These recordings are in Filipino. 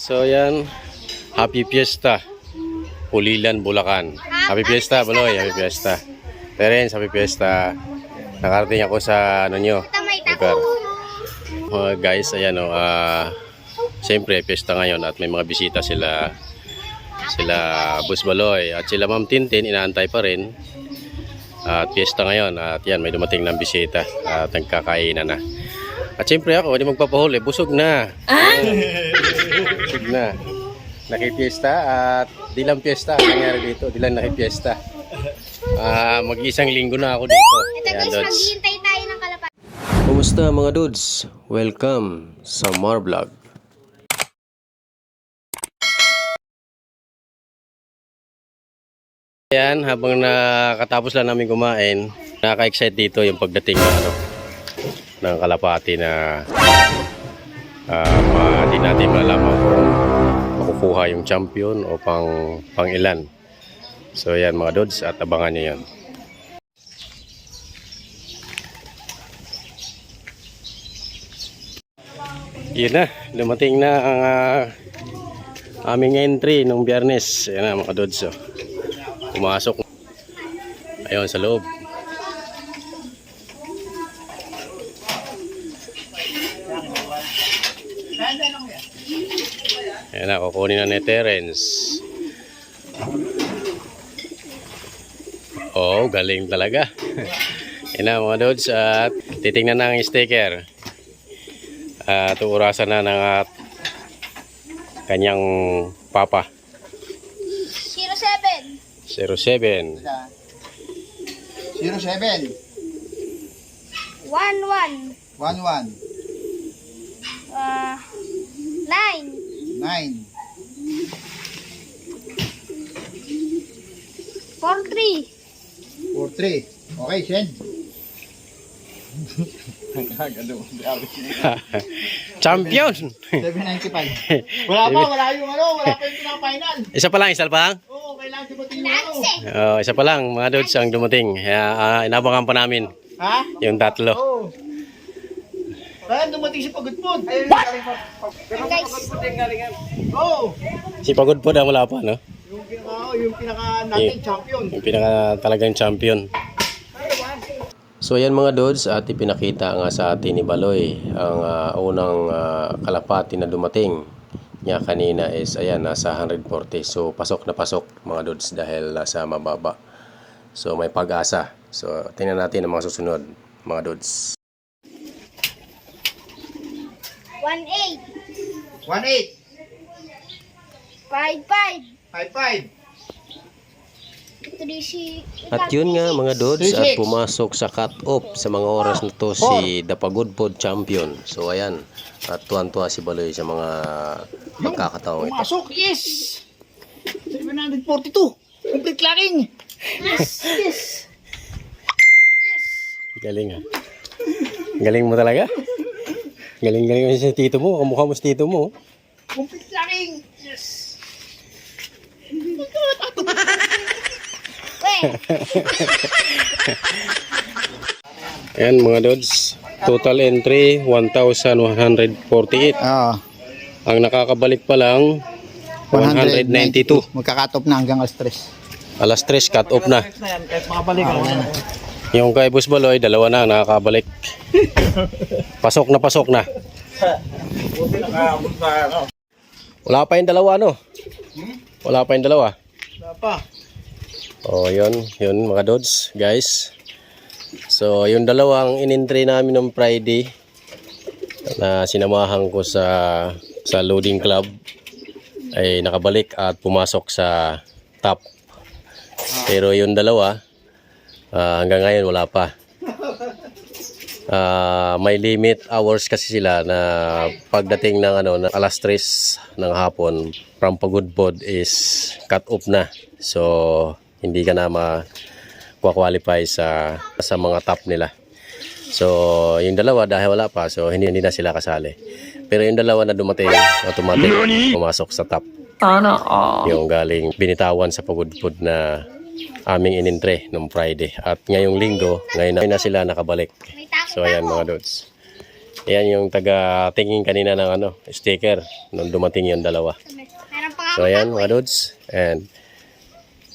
So yan, Happy Fiesta, Pulilan, Bulacan. Happy Fiesta, Baloy, Happy Fiesta. Terence, Happy Fiesta. Nakarating ako sa ano nyo, lugar. Guys, ayan o, siyempre, fiesta ngayon at may mga bisita sila Boss Baloy at sila Ma'am Tintin, inaantay pa rin. At fiesta ngayon at yan, may dumating ng bisita at nagkakainan na. At siyempre ako, hindi magpapahuli, busog na. Busog na. Nakipiesta at di lang piesta ang nangyari dito, di lang nakipiesta. Mag-isang linggo na ako dito. Ito guys, maghihintay tayo ng kalapati. Kumusta mga dudes? Welcome sa Marvlog. Ayan, habang nakatapos lang namin kumain, nakaka-excite dito yung pagdating ng kalapati na hindi natin malaman kung makukuha yung champion o pang ilan. So yan mga dudes, at abangan nyo yan. Yun na, dumating na ang aming entry nung Biyernes. Yan na mga dudes, pumasok ayun sa loob. Ayan na, kukunin na ni Terence. Oh, galing talaga. Ayan na mga dudes, at titingnan na ang sticker. At uurasan na ng kanyang papa. 07. 07. 07 11. 11 9. 9 43. 43. Okay, send. Champion! 795. Wala pa yung pinaka-final. Isa pa lang? Oo, kailangan dumating yung Isa pa lang mga dudes ang dumating. Inabangan pa namin Ha? yung tatlo. Oo. Kaya dumating si Pagudpod. Guys, Oo. Si Pagod po na wala pa, no? Yung pinaka natin champion. Yung pinaka talagang champion. So ayan mga dudes, at ipinakita nga sa atin ni Baloy ang unang kalapati na dumating niya kanina is ayan, nasa 140. So pasok na pasok mga dudes dahil nasa mababa. So may pag-asa. So tingnan natin ang mga susunod mga dudes. 18. 18. 55. 55. At yun nga mga dudes, at pumasok sa cut-off sa mga oras na to si The Pagudpod Champion. So ayan, at tuwan-tuwa si Baloy sa mga pagkakataong ito. Pumasok, yes! 742. Complete locking. Yes. Galing ha. Galing mo talaga. Galing mo si tito mo. Kamukha mo si tito mo. Complete locking. Yes. Ayan mga dudes, total entry 1,148. Ang nakakabalik pa lang 192. Magka-cut-off na hanggang alas 3. Alas 3 cut off na. Kahit makabalik Yung kay Boss Baloy, dalawa na nakakabalik. Pasok na. Wala pa yung dalawa, no? Wala pa yung dalawa. Wala pa. Oh, yun mga dudes, guys. So, yung dalawang in-entry namin ng Friday na sinamahan ko sa loading club ay nakabalik at pumasok sa top. Pero yung dalawa hanggang ngayon wala pa. May limit hours kasi sila na pagdating ng na alas 3 ng hapon from Pagudpod is cut off na. So hindi ka na ma-qualify sa mga top nila. So yung dalawa dahil wala pa, so hindi na sila kasali. Pero yung dalawa na dumating, automatic pumasok sa top. Yung galing binitawan sa Pagudpod na aming inintre nung Friday. At ngayong linggo, ngayon na sila nakabalik. So ayan mga dudes. Yan yung taga-tingin kanina ng ano, sticker nung dumating yung dalawa. Meron pa So ayan mga dudes. And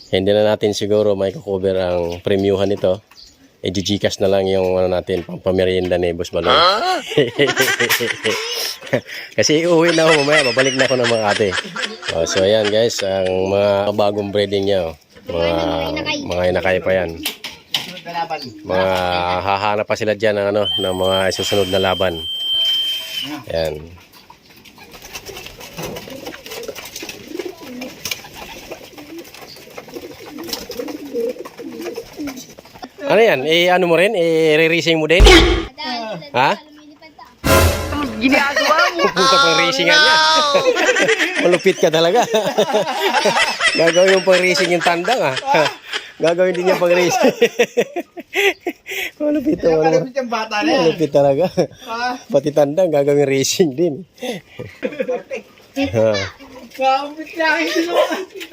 hindi na natin siguro may cover ang premiuhan nito. I-Gcash na lang yung ano natin, pampamerienda ni Boss Baloy. Kasi uuwi na ako mamaya, babalik na ako ng mga ate. Oh, so ayan guys, ang mga bagong breeding niya. Mga inakay pa yan. Sunod na laban. Mga hahanap pa sila dyan ng, ano, ng mga susunod na laban. Ayan. Ano yan? Ano mo rin? Re-racing mo din? Ha? Ginagawa mo. Pupunta pang racingan niya. Malupit ka talaga. Gagawin yung pang racing yung tandang ah. Gagawin din niya pang racing. Malupit Kaya to. malapit yung bata na yan. Malupit talaga. Pati tandang gagawin racing din. Ha. Kapit lang ito.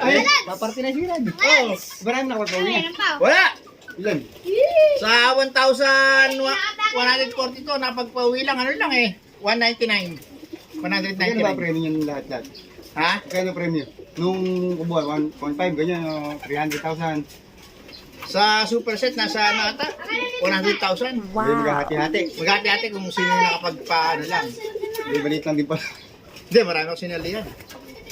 Ay, paparte na sila. Oo. Marami na kapag Meron pa. Wala. Ilan? Sa 1,142, napagpauwi lang, ano lang eh. 199. 199. Kaya ba premium yung lahat-lahat? Ha? Kaya premium? Nung kubuha, 1.5, ganyan, 300,000. Sa superset, nasa ano ata? 100,000. Wow. Hindi maghahati-hati. Maghati-hati kung sino yung nakapagpaano lang. Hindi balit lang din pala. Hindi, marami ako sinalihan.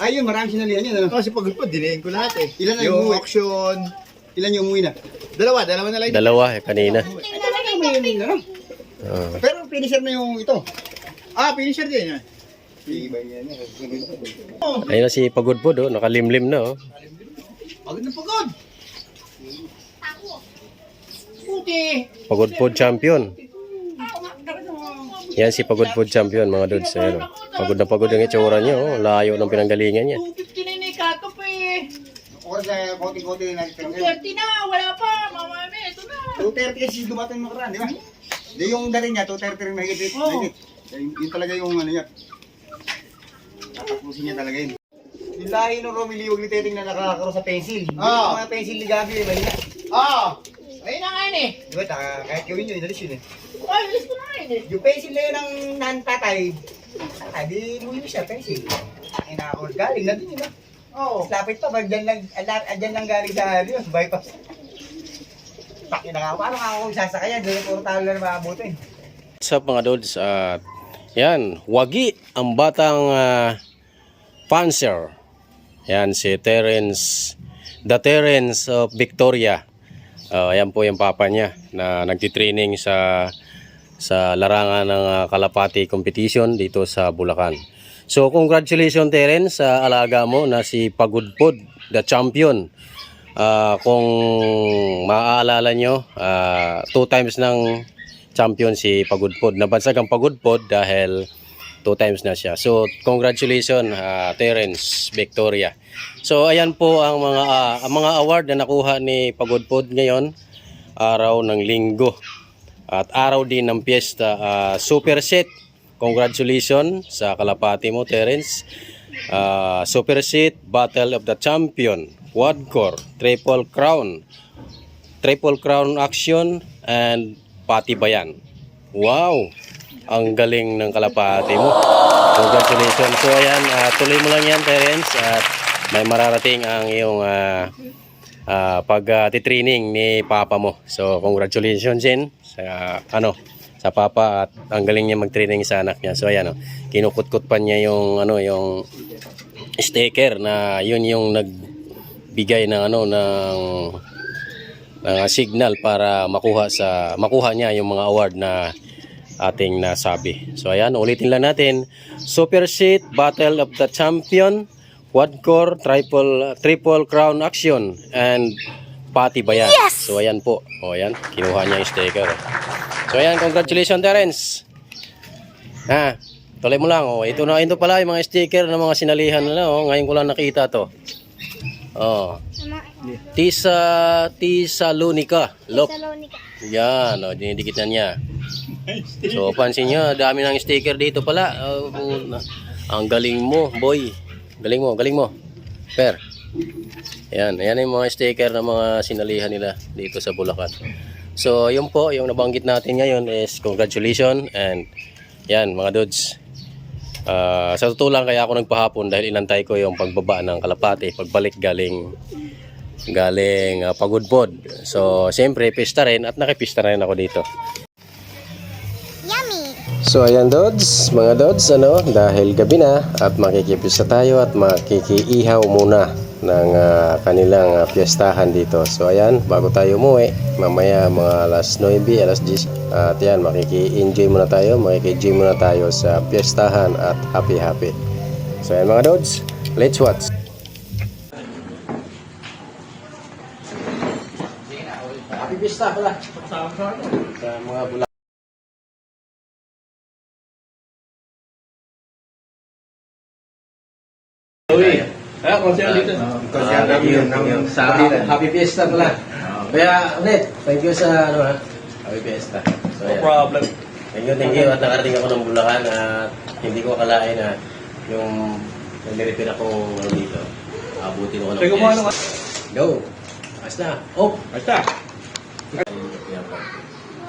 Ayun, marami sinalihan yan. Ano? Kasi pagod po, dinayin ko lahat eh. Ilan ang yung umuwi? auction. Ilan yung umuwi na? Dalawa na lang. Dalawa kanina. Ano? Oh. Pero finisher na yung ito. Finisher din yan. Iba yan. Ayun na si Pagudpod oh, nakalimlim na oh. Pagod na pagod. Puti. Pagudpod champion. Yan si Pagudpod champion mga dudes. Ayan, oh. Pagod na pagod ang itsura niya oh. Layo ng pinanggalingan niya. 250 na yung ikatop eh. O sa konti-konti na natin. 230 na, wala pa. Mamami, ito na. 230 kasi dumating mo karan, di ba? Di yung darin niya, 230 rin mahigit. Oo. Mahigit. Yun talaga yung ano niya. Tatapusin niya talaga yun. Yung lahi ng Romilly, huwag ni Teting na nakakaro sa pencil. Oo. Yung mga pencil ni Gabi, mahina. Ayun na nga yun eh. Di ba, kahit gawin nyo, inalis yun eh. Ay, bilis ko na nga yun eh. Yung pencil na yun ng nantatay, di luwi siya, pencil. Ay, nakakawal galing na din yun. Oo. Lapit pa, dyan lang galing sa Diyos, bypass. Pakin na nga, paano nga ako sasakayan? Doon puro talo na maabutin. What's up mga dudes? At yan, wagi ang batang Panzer. Yan si Terence, the Terence of Victoria. Ayan po yung papa niya na nagtitraining sa larangan ng Kalapati competition dito sa Bulacan. So congratulations Terence sa alaga mo na si Pagudpod, the champion. Kung maaalala nyo, 2 times ng champion si Pagudpod. Nabansag ang Pagudpod dahil 2 times na siya. So congratulations Terence Victoria. So ayan po ang mga award na nakuha ni Pagudpod ngayon, araw ng Linggo at araw din ng piyesta. Super set. Congratulations sa kalapati mo Terence. Super set, Battle of the Champion, Quad-core, Triple Crown Action, and Patibayan. Wow! Ang galing ng kalapati mo. Congratulations. So ayan, tuloy mo lang yan Terence at may mararating ang iyong pag-titraining ni papa mo. So congratulations din sa papa at ang galing niya mag-training sa anak niya. So ayan kinukutkot pa niya yung yung sticker na yun yung nagbigay ng ng signal para makuha niya yung mga award na ating nasabi. So ayan, ulitin lang natin. Super Seat, Battle of the Champion, Quad-core, Triple Crown Action, and Patibayan. Yes! So ayan po. O ayan, kinuha niya yung sticker. So ayan, congratulations Terence. Tuloy mo lang. Ito pala yung mga sticker ng mga sinalihan na ngayon ko lang nakita to. Thessalonica. Look. Yan, dinidikit na niya. So pansin nyo, dami ng sticker dito pala. Ang galing mo, boy. Galing mo. Per. Yan yung mga sticker ng mga sinalihan nila dito sa Bulacan. So yun po, yung nabanggit natin ngayon is congratulations and Yan mga dudes. Sa totoo lang kaya ako nagpahapon dahil inantay ko yung pagbaba ng kalapati, pagbalik galing pagudpod. So siyempre pista rin at nakipista rin ako dito. So ayan Dods, mga Dods, dahil gabi na at makikipista tayo at makikiihaw muna ng kanilang piyestahan dito. So ayan, bago tayo umuwi, mamaya mga alas 9, alas 10, at yan, makiki-enjoy muna tayo, makiki-enjoy muna tayo sa piyestahan at happy. So ayan mga Dods, let's watch. Happy piyesta pala sa mga bula. Happy Fiesta pala. Kaya ulit, thank you sa Happy Fiesta. So, no problem. Thank you. At nakarating ako ng Bulacan at hindi ko akalain na yung nag-repair akong dito. Abutin ko ng Fiesta. Go. Basta. Oh. Basta.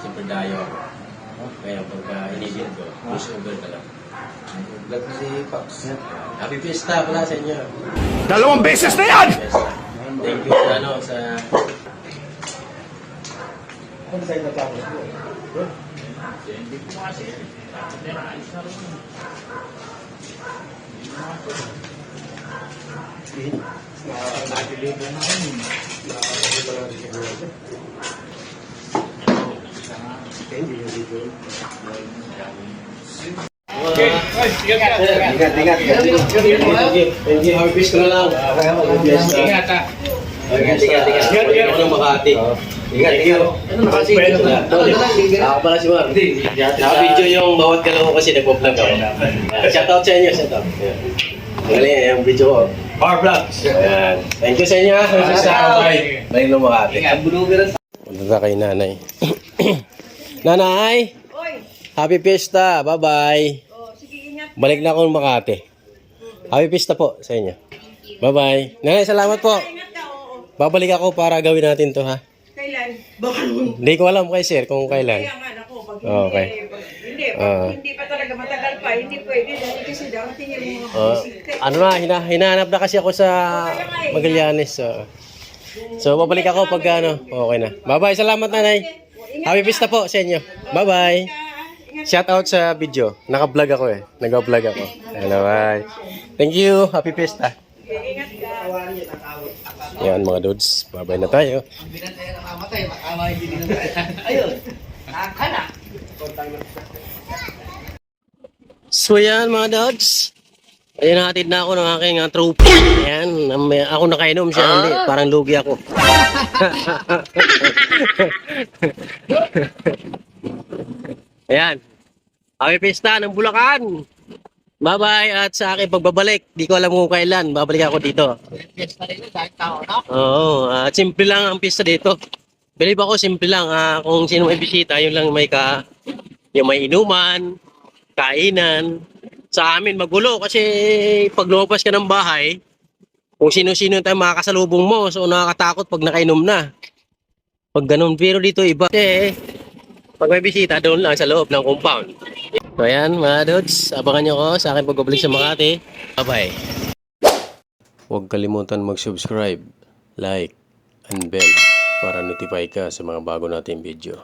Siyempre dayo ako. Kaya pagka inibig ko, push over ka lang. Vlog si Pops. Happy Fiesta pala sa inyo. 2 beses na yan! Thank you sa Ano sa inyo tapos po? Ingat. Thank you. Happy Fiesta na lang. Happy Fiesta. Ingat ha. Ingat. Ingat ako ng Makati. Ingat. Ako pala si Mar. Naka-video yung bawat galaw ko kasi nagpo-vlog ako. Shoutout sa inyo. Shoutout. Galing yung video ko. Power Vlogs. Thank you sa inyo. Balik ng Makati. Punta kay nanay. Nanay! Happy Fiesta! Bye-bye! Balik na ako ng Makati. Happy Fiesta po sa inyo. Bye-bye. Nanay, salamat po. Babalik ako para gawin natin to ha. Kailan? Hindi ko alam kay sir kung kailan. Kaya nga ako, pag Okay. hindi pa talaga matagal pa, hindi pwede dahil kasi darating yung mga bisita. Ano na, hinahanap na kasi ako sa Magallanes. So, babalik ako pag okay na. Bye-bye. Salamat nanay. Happy Fiesta po sa inyo. Bye-bye. Shout out sa video. Naka-vlog ako eh. Nag-vlog ako. Hello, bye. Thank you. Happy Fiesta. Ingat ka. Yan mga dudes. Bye-bye na tayo. So yan mga dudes. Ayan, nahatid na ako ng aking trophy. Ayan. Ako nakainom siya. Hindi. Parang lugi ako. Ayan. Happy Fiesta ng Bulacan. Bye-bye. At sa aking pagbabalik, di ko alam kung kailan, babalik ako dito. Fiesta dito, dahil tao, no? Oo. Simple lang ang pista dito. Believe ako, simple lang. Kung sino may bisita, yun lang yung may inuman, kainan. Sa amin, magulo kasi pag lumabas ka ng bahay, kung sino-sino tayo makakasalubong mo, so nakakatakot pag nakainom na. Pag ganun, pero dito iba. Kasi pag may bisita, doon lang sa loob ng compound. So ayan mga dudes, abangan nyo ko sa aking pagbabalik sa Makati. Bye-bye. Huwag kalimutan mag-subscribe, like, and bell para notify ka sa mga bago nating video.